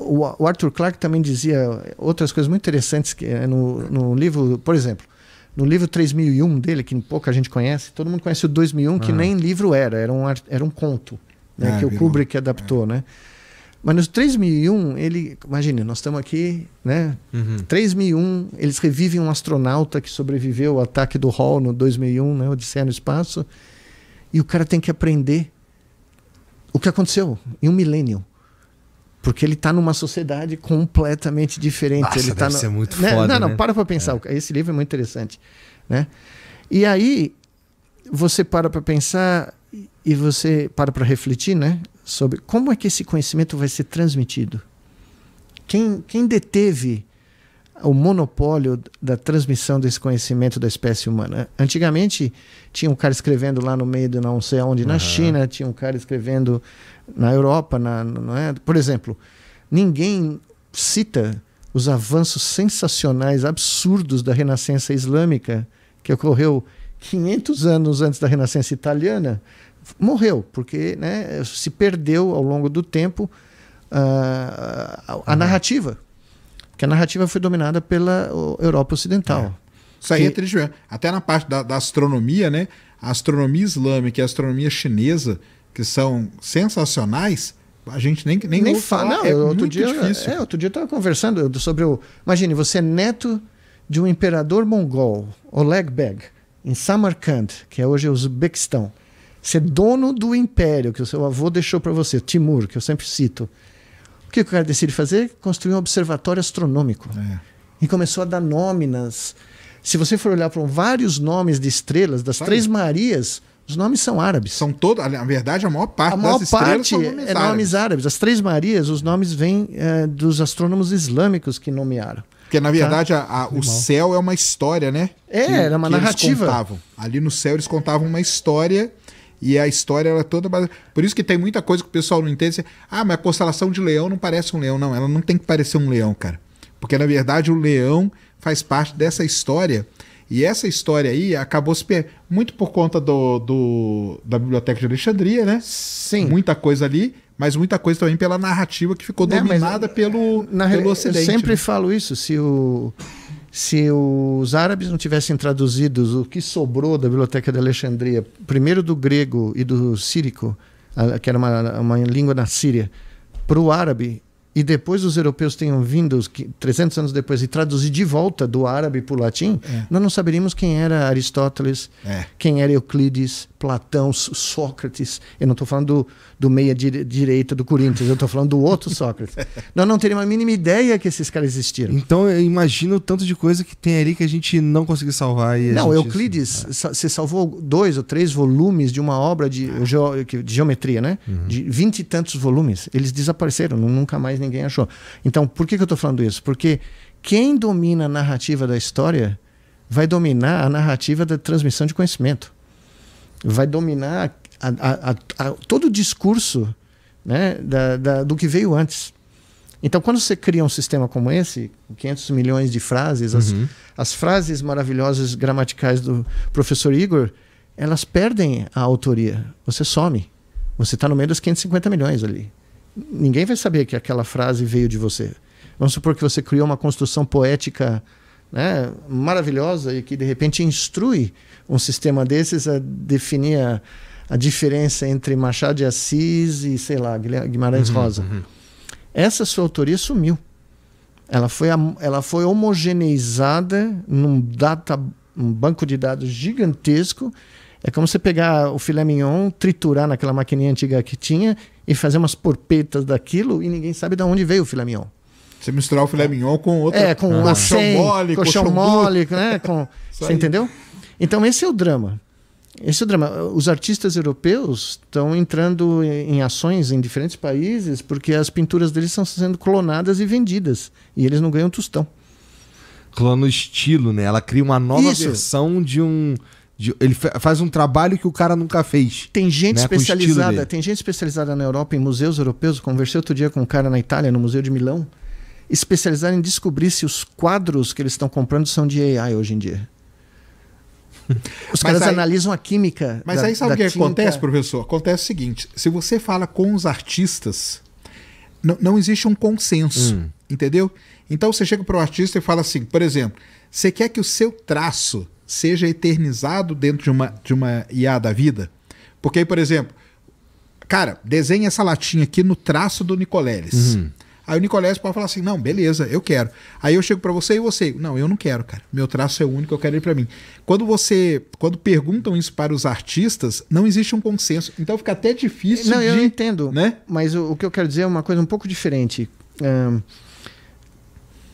o Arthur Clarke também dizia outras coisas muito interessantes que no livro, por exemplo, no livro 3001 dele, que pouca gente conhece, todo mundo conhece o 2001, que nem livro era um conto, né, que o Kubrick adaptou, né? Mas no 3001, imagine, nós estamos aqui, né? 3001, eles revivem um astronauta que sobreviveu ao ataque do Hall no 2001, né? Odisseia no espaço, e o cara tem que aprender o que aconteceu em um milênio. Porque ele está numa sociedade completamente diferente. Nossa, ele deve ser muito foda, Não, né? para pensar. Esse livro é muito interessante, né? E aí, você para pensar e você para refletir, né? Sobre como é que esse conhecimento vai ser transmitido. Quem deteve o monopólio da transmissão desse conhecimento da espécie humana? Antigamente, tinha um cara escrevendo lá no meio de não sei onde, na China, tinha um cara escrevendo na Europa, não é? Por exemplo, ninguém cita os avanços sensacionais, absurdos da Renascença Islâmica, que ocorreu 500 anos antes da Renascença Italiana. Morreu, porque, né, se perdeu ao longo do tempo a narrativa. Porque a narrativa foi dominada pela Europa Ocidental. Isso aí é triste mesmo. Até na parte da astronomia, né? A astronomia islâmica e a astronomia chinesa, que são sensacionais, a gente nem ouve fala. falar. Outro dia eu estava conversando sobre imagine, você é neto de um imperador mongol, Oleg Beg, em Samarkand, que é hoje o Uzbequistão. Você é dono do império que o seu avô deixou para você, Timur, que eu sempre cito. O que o cara decide fazer? Construir um observatório astronômico. E começou a dar nomes. Se você for olhar para vários nomes de estrelas, das Três Marias, os nomes são árabes. São todos, na verdade, a maior parte das estrelas são nomes árabes. As Três Marias, os nomes vêm dos astrônomos islâmicos que nomearam. Porque, na verdade, o céu é uma história, né? Era uma narrativa. Eles contavam. Ali no céu eles contavam uma história. E a história era toda baseada. Por isso que tem muita coisa que o pessoal não entende. Mas a constelação de leão não parece um leão. Não, ela não tem que parecer um leão, cara. Porque, na verdade, o leão faz parte dessa história. E essa história aí acabou se muito por conta da Biblioteca de Alexandria, né? Sim. Muita coisa ali, mas muita coisa também pela narrativa que ficou dominada pelo Ocidente. Eu sempre falo isso. Se os árabes não tivessem traduzido o que sobrou da Biblioteca de Alexandria, primeiro do grego e do sírico, que era uma língua na Síria, para o árabe, e depois os europeus tenham vindo 300 anos depois e traduzir de volta do árabe para o latim, nós não saberíamos quem era Aristóteles, quem era Euclides, Platão, Sócrates. Eu não estou falando do meia-direita do Corinthians, eu estou falando do outro Sócrates. Nós não teríamos a mínima ideia que esses caras existiram. Então eu imagino o tanto de coisa que tem ali que a gente não conseguiu salvar. Euclides, você salvou 2 ou 3 volumes de uma obra de geometria, né? De 20 e tantos volumes. Eles desapareceram, nunca mais ninguém achou. Então, por que eu estou falando isso? Porque quem domina a narrativa da história vai dominar a narrativa da transmissão de conhecimento. Vai dominar todo o discurso, né, do que veio antes. Então, quando você cria um sistema como esse, com 500 milhões de frases, as frases maravilhosas gramaticais do professor Igor, elas perdem a autoria. Você some. Você está no meio dos 550 milhões ali. Ninguém vai saber que aquela frase veio de você. Vamos supor que você criou uma construção poética, né, maravilhosa e que de repente instrui um sistema desses a definir a diferença entre Machado de Assis e, sei lá, Guimarães Rosa. Essa sua autoria sumiu. Ela foi homogeneizada num banco de dados gigantesco. É como você pegar o filé mignon, triturar naquela maquininha antiga que tinha e fazer umas porpetas daquilo e ninguém sabe de onde veio o filé mignon. Você misturar o filé mignon com outra... com colchão mole, né? Você entendeu? Então esse é o drama. Os artistas europeus estão entrando em ações em diferentes países porque as pinturas deles estão sendo clonadas e vendidas. E eles não ganham um tostão. Clona o estilo, né? Ela cria uma nova versão de um... Ele faz um trabalho que o cara nunca fez. Tem gente especializada na Europa, em museus europeus. Conversei outro dia com um cara na Itália, no Museu de Milão, especializado em descobrir se os quadros que eles estão comprando são de AI hoje em dia. Os caras analisam a química. Mas sabe o que acontece, professor? Acontece o seguinte: se você fala com os artistas, não existe um consenso, entendeu? Então você chega para o artista e fala assim, por exemplo, você quer que o seu traço seja eternizado dentro de uma IA da vida? Porque aí, por exemplo, cara, desenha essa latinha aqui no traço do Nicoleles. Aí o Nicoleles pode falar assim, não, beleza, eu quero. Aí eu chego para você e você, não, eu não quero, cara. Meu traço é único, eu quero ele para mim. Quando perguntam isso para os artistas, não existe um consenso. Então fica até difícil eu não entendo, né? Mas o que eu quero dizer é uma coisa um pouco diferente.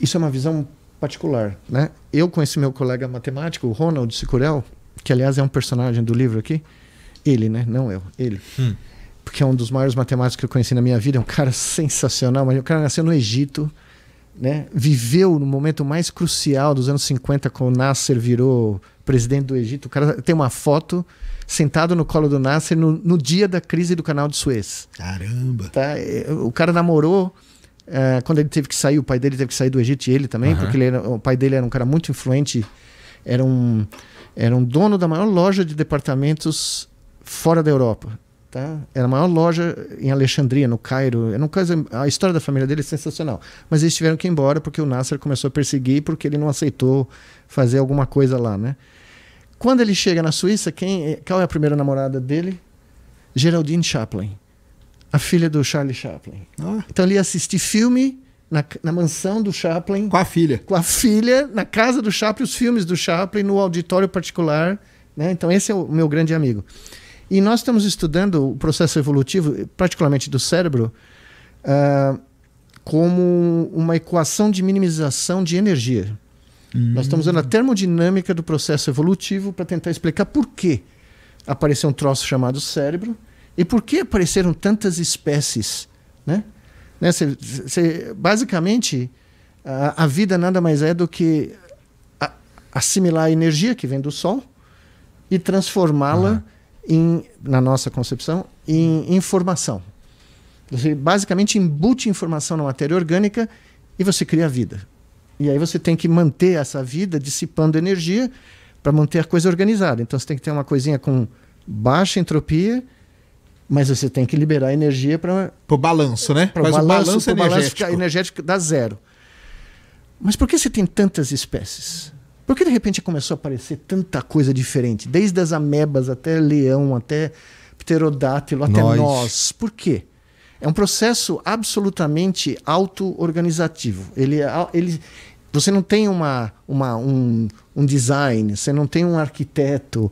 Isso é uma visão particular, né? Eu conheci meu colega matemático, o Ronald Sicurel, que aliás é um personagem do livro aqui. Ele, né? Não eu, ele. Porque é um dos maiores matemáticos que eu conheci na minha vida, é um cara sensacional, mas o cara nasceu no Egito, né? Viveu no momento mais crucial dos anos 50, quando o Nasser virou presidente do Egito. O cara tem uma foto sentado no colo do Nasser no dia da crise do canal de Suez. Caramba! Tá? O cara namorou, quando ele teve que sair, o pai dele teve que sair do Egito e ele também, porque o pai dele era um cara muito influente, era um dono da maior loja de departamentos fora da Europa. Tá? Era a maior loja em Alexandria, no Cairo. A história da família dele é sensacional. Mas eles tiveram que ir embora porque o Nasser começou a perseguir porque ele não aceitou fazer alguma coisa lá, né? Quando ele chega na Suíça, qual é a primeira namorada dele? Geraldine Chaplin, a filha do Charlie Chaplin. Então ele ia assistir filme na mansão do Chaplin. Com a filha. Com a filha, na casa do Chaplin, os filmes do Chaplin, no auditório particular. Né? Então esse é o meu grande amigo. E nós estamos estudando o processo evolutivo, particularmente do cérebro, como uma equação de minimização de energia. Nós estamos usando a termodinâmica do processo evolutivo para tentar explicar por que apareceu um troço chamado cérebro e por que apareceram tantas espécies. Né? Basicamente, a vida nada mais é do que assimilar a energia que vem do Sol e transformá-la na nossa concepção, em informação. Você basicamente embute informação na matéria orgânica e você cria vida. E aí você tem que manter essa vida dissipando energia para manter a coisa organizada. Então você tem que ter uma coisinha com baixa entropia, mas você tem que liberar energia para o balanço, né? Para o balanço energético dá zero. Mas por que você tem tantas espécies? Por que de repente começou a aparecer tanta coisa diferente? Desde as amebas até leão, até pterodátilo, até nós. Por quê? É um processo absolutamente auto-organizativo. Você não tem um design, você não tem um arquiteto.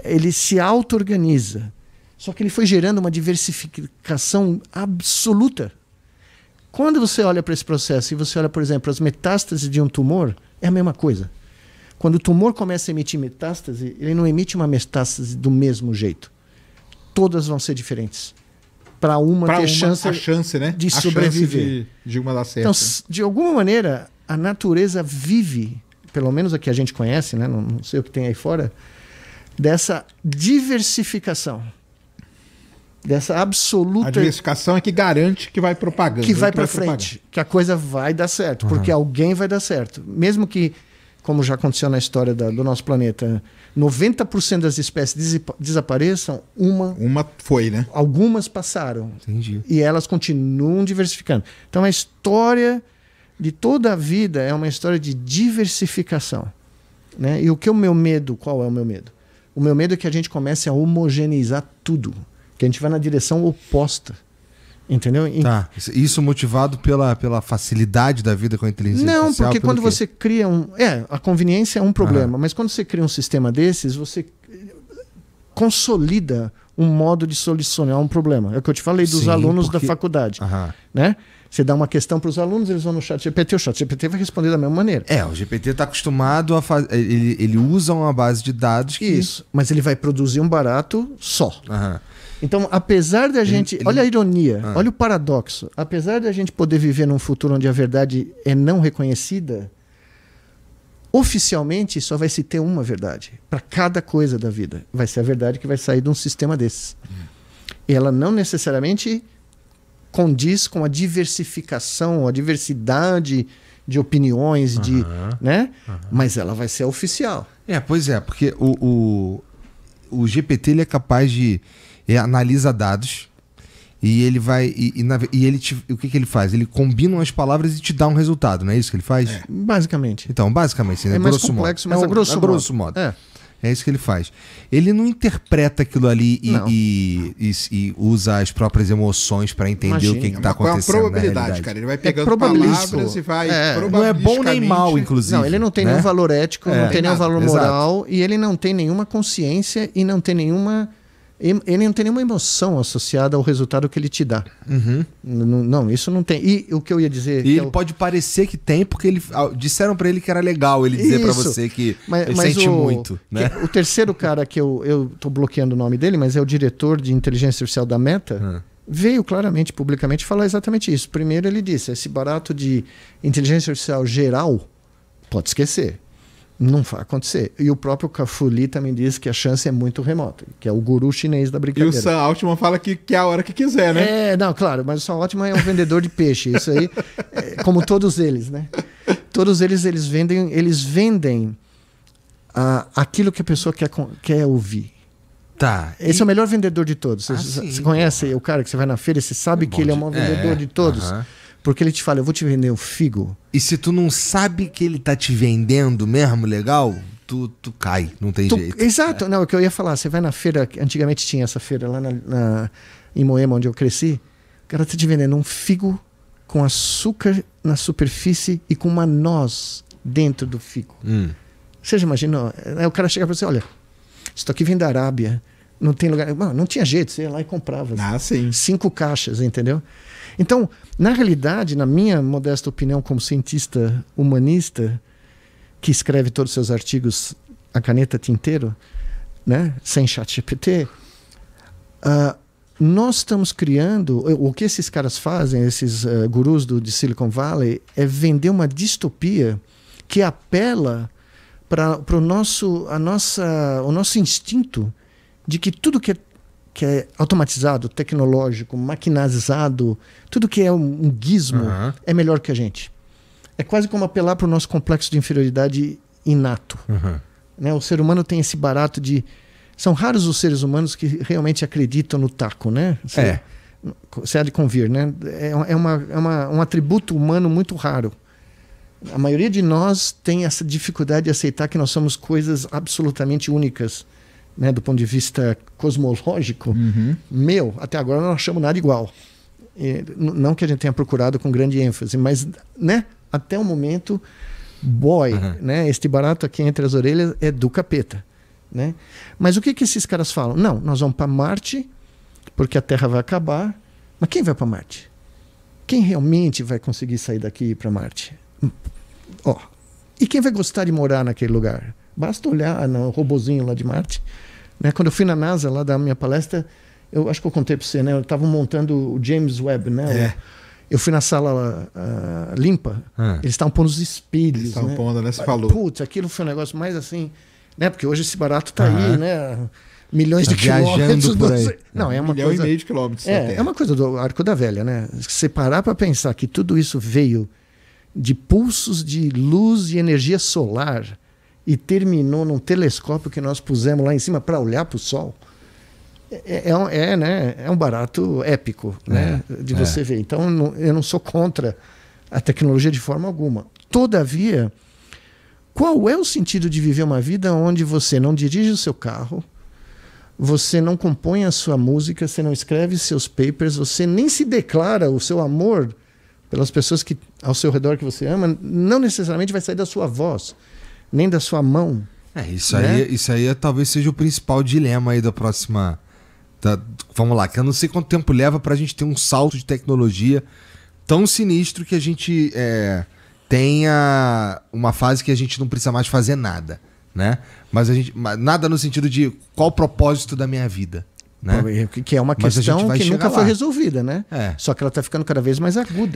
Ele se auto-organiza. Só que ele foi gerando uma diversificação absoluta. Quando você olha para esse processo e você olha, por exemplo, as metástases de um tumor, é a mesma coisa. Quando o tumor começa a emitir metástase, ele não emite uma metástase do mesmo jeito. Todas vão ser diferentes. Para uma ter chance, né? De sobreviver. De uma dar certo. Então, de alguma maneira, a natureza vive, pelo menos a que a gente conhece, né? Não sei o que tem aí fora, dessa diversificação. Dessa absoluta... A diversificação é que garante que vai propagando. Que vai para frente. Que a coisa vai dar certo. Porque alguém vai dar certo. Mesmo que, como já aconteceu na história do nosso planeta, 90% das espécies desapareçam, uma foi, né? Algumas passaram. Entendi. E elas continuam diversificando. Então a história de toda a vida é uma história de diversificação. Né? E o que é o meu medo? Qual é o meu medo? O meu medo é que a gente comece a homogeneizar tudo. Que a gente vai na direção oposta. Entendeu? Tá. Isso motivado pela facilidade da vida com a inteligência artificial? Não, porque quando você cria a conveniência é um problema, mas quando você cria um sistema desses, você consolida um modo de solucionar um problema. É o que eu te falei dos alunos da faculdade. Né? Você dá uma questão para os alunos, eles vão no chat GPT, o chat GPT vai responder da mesma maneira. O GPT está acostumado a fazer... Ele usa uma base de dados que... Isso, mas ele vai produzir um barato só. Então, apesar da gente... Olha a ironia, olha o paradoxo. Apesar da gente poder viver num futuro onde a verdade é não reconhecida, oficialmente só vai se ter uma verdade. Para cada coisa da vida. Vai ser a verdade que vai sair de um sistema desses. E ela não necessariamente condiz com a diversificação, a diversidade de opiniões, né? Mas ela vai ser oficial. Pois é, porque o GPT ele é capaz de... analisa dados, E ele vai. O que ele faz? Ele combina umas palavras e te dá um resultado, não é isso que ele faz? Basicamente. Então, basicamente, é mais complexo, mas a grosso modo. É isso que ele faz. Ele não interpreta aquilo ali e usa as próprias emoções para entender o que está acontecendo. É uma probabilidade, cara. Ele vai pegando palavras e vai. Não é bom nem mal, inclusive. Não, ele não tem nenhum valor ético, não tem nenhum valor moral, e ele não tem nenhuma consciência e não tem nenhuma. Ele não tem nenhuma emoção associada ao resultado que ele te dá. Não, isso não tem. E o que eu ia dizer... E ele pode parecer que tem, porque disseram pra ele que era legal ele dizer pra você que ele sente muito. Né? O terceiro cara que eu tô bloqueando o nome dele, mas é o diretor de inteligência artificial da Meta, veio claramente, publicamente, falar exatamente isso. Primeiro ele disse, esse barato de inteligência artificial geral, pode esquecer. Não vai acontecer. E o próprio Ka-Fu Lee também diz que a chance é muito remota, que é o guru chinês da brincadeira. E o Sam Altman fala que é a hora que quiser, né? Não, claro, mas o Sam Altman é um vendedor de peixe. Isso aí, como todos eles, né? Todos eles vendem aquilo que a pessoa quer ouvir. Tá. Esse é o melhor vendedor de todos. Você conhece o cara que você vai na feira e você sabe que ele é o maior vendedor de todos. Porque ele te fala, eu vou te vender um figo. E se tu não sabe que ele tá te vendendo mesmo legal, tu cai, não tem jeito. Exato, não, é o que eu ia falar. Você vai na feira, antigamente tinha essa feira lá em Moema, onde eu cresci. O cara tá te vendendo um figo com açúcar na superfície e com uma noz dentro do figo. Você já imaginou? Aí o cara chega pra você, olha, isso aqui vem da Arábia, não tem lugar... Não tinha jeito, você ia lá e comprava. 5 caixas, entendeu? Então, na realidade, na minha modesta opinião como cientista humanista, que escreve todos os seus artigos a caneta tinteiro, né, sem chat GPT, nós estamos criando... O que esses caras fazem, esses gurus de Silicon Valley, é vender uma distopia que apela para o nosso instinto de que tudo que é automatizado, tecnológico, maquinazado, tudo que é um gizmo é melhor que a gente. É quase como apelar para o nosso complexo de inferioridade inato. Né? O ser humano tem esse barato de... São raros os seres humanos que realmente acreditam no taco, né? Você há de convir, né? É um atributo humano muito raro. A maioria de nós tem essa dificuldade de aceitar que nós somos coisas absolutamente únicas. Né, do ponto de vista cosmológico, até agora não achamos nada igual. Não que a gente tenha procurado com grande ênfase, mas né, até o momento, né, este barato aqui entre as orelhas é do capeta. Né? Mas o que esses caras falam? Não, nós vamos para Marte, porque a Terra vai acabar. Mas quem vai para Marte? Quem realmente vai conseguir sair daqui e ir para Marte? E quem vai gostar de morar naquele lugar? Basta olhar no robozinho lá de Marte. Né? Quando eu fui na NASA, lá da minha palestra, eu acho que eu contei para você, né? Eu estava montando o James Webb, né? Eu fui na sala limpa, eles estavam pondo os espelhos. Eles estavam pondo, né? Você falou. Putz, aquilo foi um negócio mais assim, né? Porque hoje esse barato tá aí, né? Milhões de quilômetros. Por aí. Não, é uma 1,5 coisa... milhão de quilômetros. É uma coisa do Arco da Velha, né? Se parar para pensar que tudo isso veio de pulsos de luz e energia solar e terminou num telescópio que nós pusemos lá em cima para olhar para o Sol, né? É um barato épico, né? De você ver. Então, eu não sou contra a tecnologia de forma alguma. Todavia, qual é o sentido de viver uma vida onde você não dirige o seu carro, você não compõe a sua música, você não escreve seus papers, você nem se declara o seu amor pelas pessoas que ao seu redor que você ama, não necessariamente vai sair da sua voz, nem da sua mão. Isso aí talvez seja o principal dilema aí da próxima... vamos lá, que eu não sei quanto tempo leva pra gente ter um salto de tecnologia tão sinistro que a gente tenha uma fase que a gente não precisa mais fazer nada, né? Mas nada no sentido de qual o propósito da minha vida, né? Que é uma questão que nunca foi resolvida, né? Só que ela está ficando cada vez mais aguda.